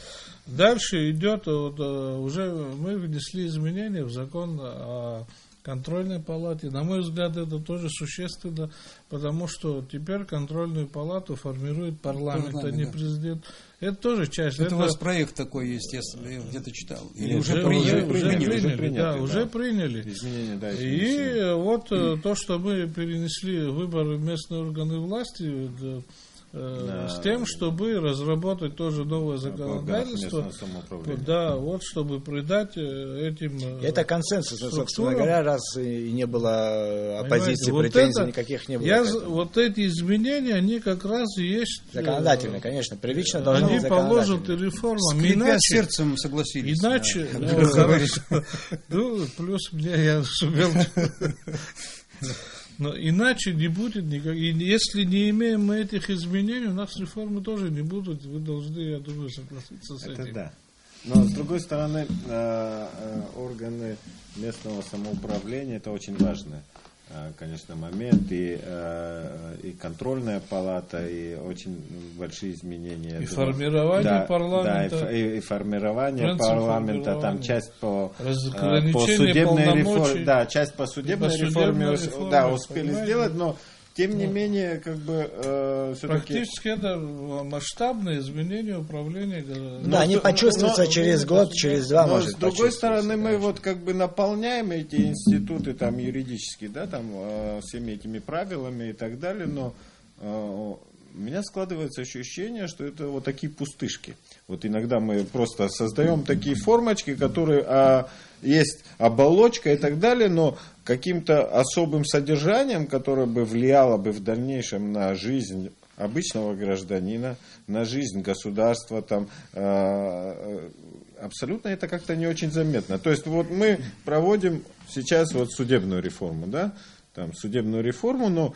Дальше идет, уже мы внесли изменения в закон о контрольной палате. На мой взгляд, это тоже существенно, потому что теперь контрольную палату формирует парламент, а не президент. Это тоже часть. Это у вас проект такой есть, я где-то читал. Или уже приняли. Изменения, и то, что мы перенесли выборы в местные органы власти, с тем, чтобы разработать тоже новое законодательство. Да, вот чтобы придать этим это консенсус, собственно структурам, говоря, раз и не было оппозиции, вот претензий это, никаких не было. Вот эти изменения, они как раз и есть... Законодательно, конечно, первично должны быть они законодательно. положат реформам. Скрипя сердцем согласились. Иначе, хорошо. Ну, плюс мне я сумел... Но иначе не будет никак. И если не имеем мы этих изменений, у нас реформы тоже не будут. Вы должны, я думаю, согласиться с этим. Да. Но с другой стороны, органы местного самоуправления это очень важный, конечно, момент. И контрольная палата, и очень большие изменения. И формирование парламента. Да, и формирование парламента, там часть по судебной реформе. Да, часть по судебной реформе, да, успели сделать, но тем не менее, как бы практически это масштабное изменение управления. Да, они почувствуются через год, через два, может. С другой стороны, мы вот как бы наполняем эти институты там юридически, да, там всеми этими правилами и так далее, но у меня складывается ощущение, что это вот такие пустышки. Вот иногда мы просто создаем такие формочки, которые есть оболочка и так далее, но каким-то особым содержанием, которое бы влияло бы в дальнейшем на жизнь обычного гражданина, на жизнь государства, там, абсолютно это как-то не очень заметно. То есть вот мы проводим сейчас вот судебную реформу, да, там, судебную реформу, но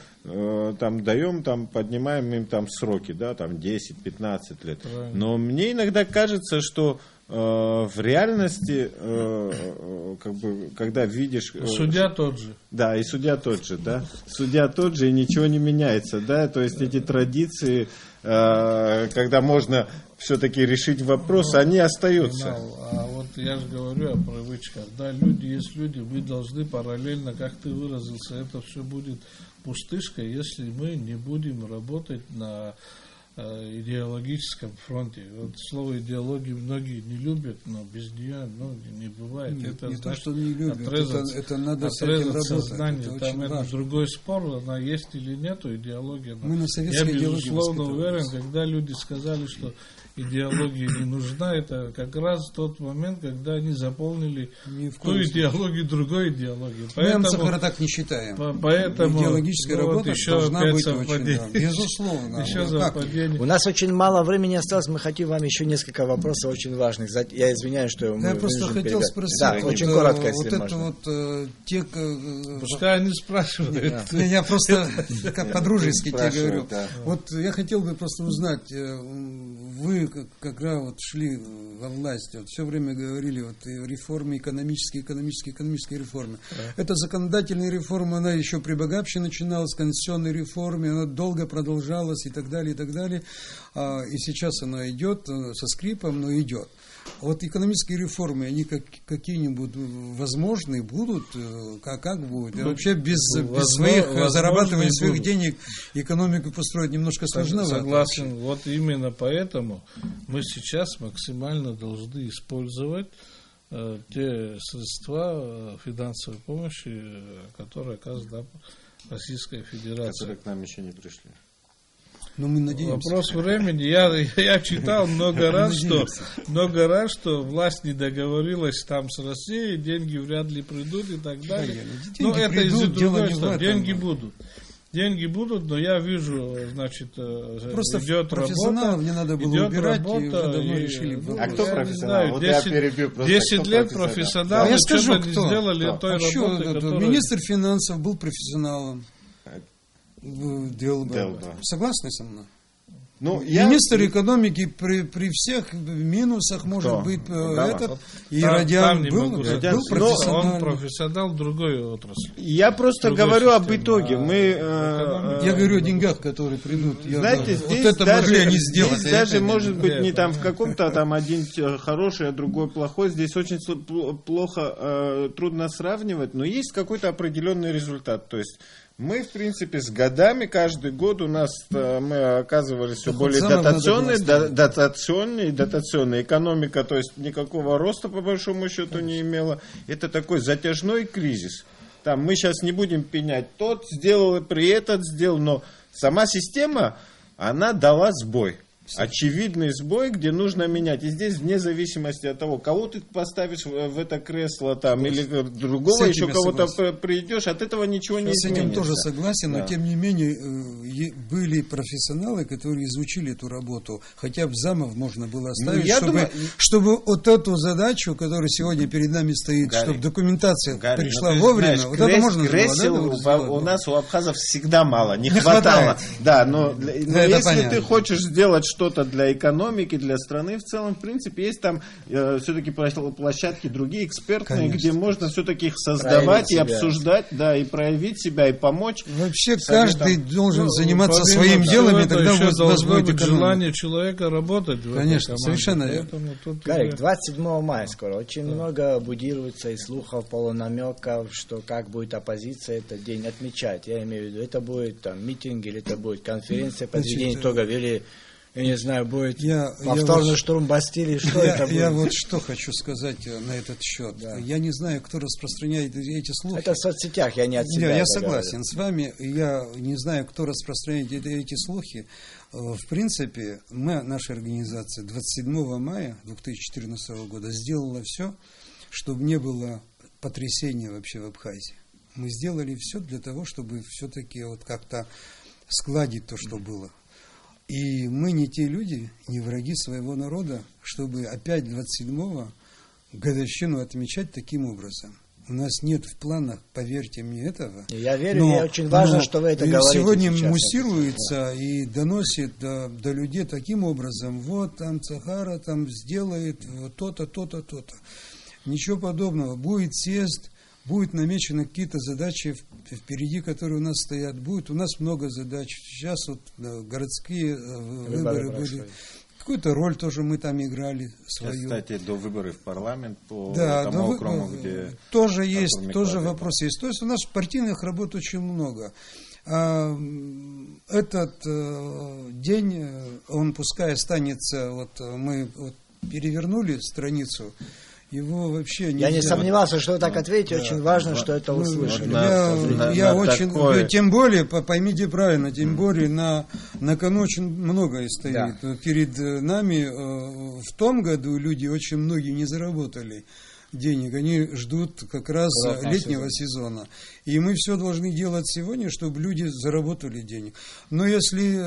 там даем, там, поднимаем им там сроки, да, там 10-15 лет. Правильно. Но мне иногда кажется, что в реальности, как бы, когда видишь... Судья тот же. Да, и судья тот же, да. Судья тот же, и ничего не меняется, да. То есть эти традиции, когда можно все-таки решить вопрос, они остаются. А вот я же говорю о привычках. Да, люди есть люди, вы должны параллельно, как ты выразился, это все будет пустышкой, если мы не будем работать на идеологическом фронте. Вот слово идеологию многие не любят, но без нее не бывает. Нет, это не значит, то, что не любят, это надо с этим работать. Сознание. Это Там это другой спор, она есть или нету идеология. Мы на советской я идеологии безусловно уверен, когда люди сказали, что идеология не нужна, это как раз тот момент, когда они заполнили ту идеологию другой идеологией. Мы Амцахара так не считаем. Поэтому идеологическая работа еще должна быть очень, да, безусловно. Еще совпадение. У нас очень мало времени осталось, мы хотим вам еще несколько вопросов очень важных. Я извиняюсь, что мы я просто хотел спросить. Да, очень коротко, вот если это можно. Те, пускай они спрашивают. Я просто по-дружески тебе говорю. Вот я хотел бы просто узнать, вы, когда вот шли во власть, вот все время говорили вот о реформе экономической реформе. Эта законодательная реформа, она еще при Багапше начиналась, конституционной реформе, она долго продолжалась и так далее, и так далее. И сейчас она идет со скрипом, но идет. Вот экономические реформы, они какие-нибудь возможны будут? Как будет? Вообще без своих зарабатывания своих денег экономику построить немножко сложновато. Согласен. Вот именно поэтому мы сейчас максимально должны использовать те средства финансовой помощи, которые оказывает Российская Федерация. Которые к нам еще не пришли. Но мы надеемся. Вопрос времени. Я читал много раз, что власть не договорилась там с Россией, деньги вряд ли придут и так далее. Но это из-за другой стороны. Деньги будут. Деньги будут, но я вижу, значит, просто идет профессионалов работа. Не надо было убирать, и уже давно решили. А кто профессионал? Вот 10 лет профессионалы я скажу, не сделали той работы, которую... Министр финансов был профессионалом. Делба. Согласны со мной? Министр экономики при всех минусах может быть этот Иродян был профессионал. Он профессионал в другой отрасли. Я просто говорю об итоге. Я говорю о деньгах, которые придут. Знаете, здесь вот это могли они сделать. Здесь даже может быть не там в каком-то там один хороший, а другой плохой. Здесь очень плохо, трудно сравнивать, но есть какой-то определенный результат. То есть мы, в принципе, с годами, каждый год у нас мы оказывались все более дотационной. Экономика, то есть никакого роста, по большому счету, не имела. Это такой затяжной кризис. Там мы сейчас не будем пенять, тот сделал, при этот сделал, но сама система она дала сбой. Очевидный сбой, где нужно менять. И здесь, вне зависимости от того, кого ты поставишь в это кресло там, или другого, еще кого-то придешь, от этого ничего не изменится. С этим тоже согласен, но тем не менее были профессионалы, которые изучили эту работу. Хотя бы замов можно было оставить, чтобы вот эту задачу, которая сегодня перед нами стоит, чтобы документация пришла вовремя, знаешь, вот это можно у нас у абхазов всегда мало, не хватало. Да, но если ты хочешь сделать что-то для экономики, для страны в целом, в принципе, есть там все-таки площадки другие, экспертные, конечно, где можно все-таки их создавать и обсуждать, да, и проявить себя, и помочь. Вообще каждый должен заниматься своим делом, и тогда у нас будет желание человека работать. Конечно, совершенно верно. Гарик, 27 мая скоро. Очень много будируется и слухов, полунамеков, что как будет оппозиция этот день отмечать. Я имею в виду, это будет там митинг, или это будет конференция подведения итогов, или, я не знаю, будет повторный штурм Бастилии, что это будет? Я вот что хочу сказать на этот счет. Да. Я не знаю, кто распространяет эти слухи. Это в соцсетях, я не от себя. Я согласен с вами. Я не знаю, кто распространяет эти слухи. В принципе, наша организация 27 мая 2014 года сделала все, чтобы не было потрясения вообще в Абхазии. Мы сделали все для того, чтобы все-таки вот как-то сгладить то, что было. И мы не те люди, не враги своего народа, чтобы опять 27-го годовщину отмечать таким образом. У нас нет в планах, поверьте мне, этого. Я верю, мне очень важно, что вы это говорите. Сегодня сейчас, муссируется и доносит до людей таким образом: вот там Цахара там сделает вот то-то, то-то, то-то. Ничего подобного. Будет съезд, будут намечены какие-то задачи впереди, которые у нас стоят. Будет у нас много задач. Сейчас вот городские выборы были. Какую-то роль тоже мы там играли свою. Кстати, до выборов в парламент по тому округу, где... Тоже есть, тоже вопрос есть. То есть у нас партийных работ очень много. Этот день, он пускай останется, вот мы вот перевернули страницу, его вообще нельзя. Я не сомневался, что вы так ответите, очень важно, что это услышали. Я очень, тем более, поймите правильно, тем более на кону очень многое стоит. Да. Перед нами в том году люди очень многие не заработали денег, они ждут как раз летнего сезона. И мы все должны делать сегодня, чтобы люди заработали денег. Но если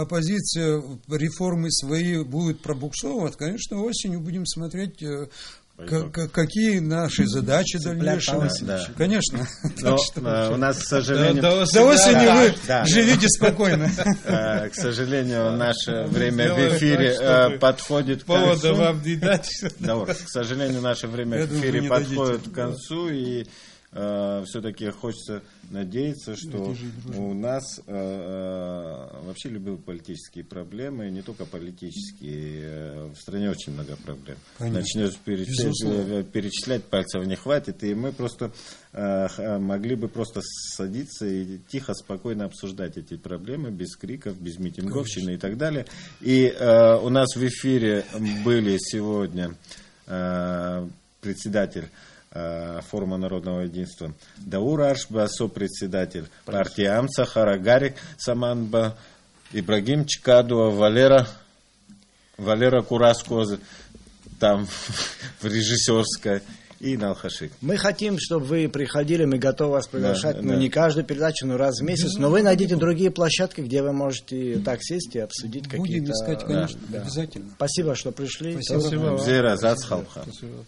оппозиция реформы свои будет пробуксовывать, конечно, осенью будем смотреть, какие наши задачи дальнейшие. Да. Конечно. У нас, к сожалению... До осени вы живите спокойно. К сожалению, наше время в эфире подходит к концу. К сожалению, наше время в эфире подходит к концу, и все-таки хочется надеяться, что у нас вообще любые политические проблемы, не только политические, в стране очень много проблем. Начнешь перечислять, пальцев не хватит, и мы просто могли бы просто садиться и тихо, спокойно обсуждать эти проблемы, без криков, без митинговщины и так далее. И у нас в эфире были сегодня председатель Форума народного единства Даур Аршба, сопредседатель партии Амцахара Гарик Саманба, Ибрагим Чикадуа, Валера Кураскозы, там в режиссерской, и Налхашик. Мы хотим, чтобы вы приходили, мы готовы вас приглашать, не каждую передачу, но раз в месяц, но вы найдите другие площадки, где вы можете так сесть и обсудить какие-то... Будем искать, конечно, обязательно. Спасибо, что пришли. Спасибо. Спасибо.